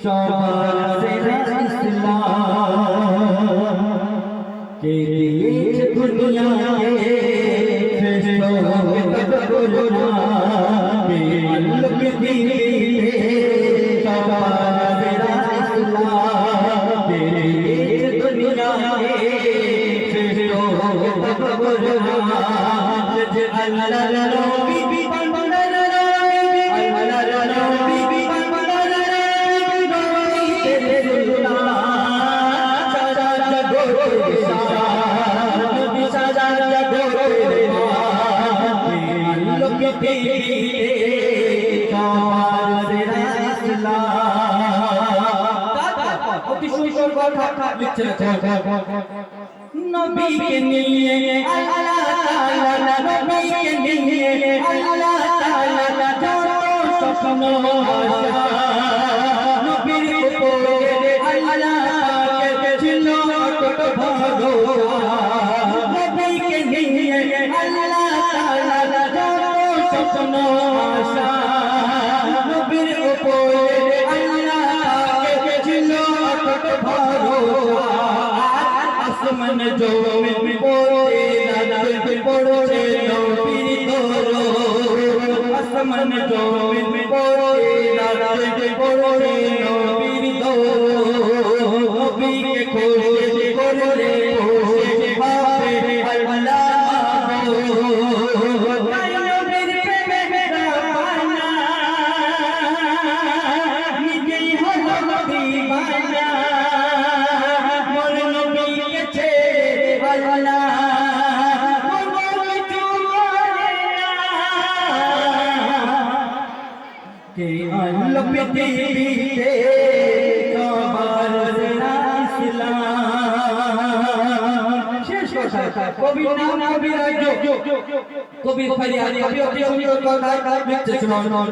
সবার সেরা ইসলাম কে দিয়েছে দুনিয়াকে শ্রেষ্ঠ করুণা কে আল্লাহ দিয়েছে সবার সেরা ইসলাম কে দিয়েছে দুনিয়াকে শ্রেষ্ঠ করুণা যে আল্লাহ নবী নবীকে নিয়ে আল্লাহ তাআলা নবীকে নিয়ে আল্লাহ তাআলা যত স্বপ্ন আশা নবীর উপরে আল্লাহ পাকের ছিল কত ভরসা নবীকে নিয়ে আল্লাহ তাআলা যত স্বপ্ন আশা নবীর উপরে আল্লাহ পাকের ছিল কত ভরসা আসমান জমিন পড়ে নাজল পড়ছে নবীর দরুদ আসমান জমিন পড়ে নাজল পড়ছে নবীর দরুদ নবীকে খুশি করলে খুশি হবে আল্লাহ মাবুদ নবীর প্রেমে রাব্বানা নিজেই হলো দিওয়ানা পৃথিবীতে সবার সেরা ইসলাম শেষ কথা কবির নাম কবিরাজ কবির ফরিয়াদ কবি অতি সুন্দর কথা লিখতে শুনুন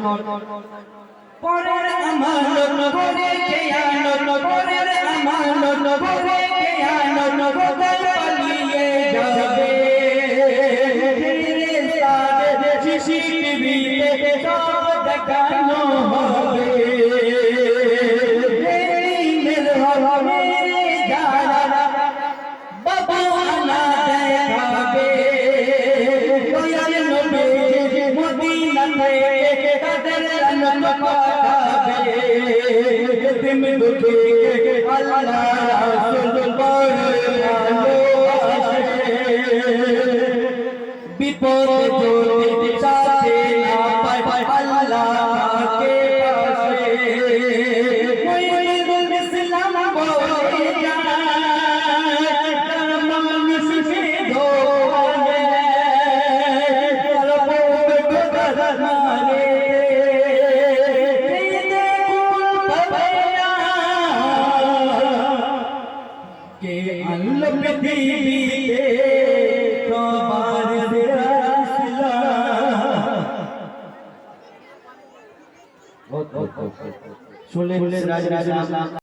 পরের আমানত করে খেয়ানত পরের আমানত করে খেয়ানত কোথায় পালিয়ে যাবে সিসিটিভিতে সব দেখানো হবে বাবা না দেখাবে দয়াল নবী মদিনাতে তাদের আনন্দ পাবে তুমি দুঃখে আল্লাহ রাসূল বড় ভালোবাসে বিপদ যদি সাথে না পায় আল্লাহকে পাশে মুমিনুল ইসলাম বলে যায় তার মানুষ সে ধোলে তার পূর্বে কথা মারে দেখুন পাবেনা কে আল্লাহ পৃথিবীতে সবার সেরা ইসলাম শুনলে রাজ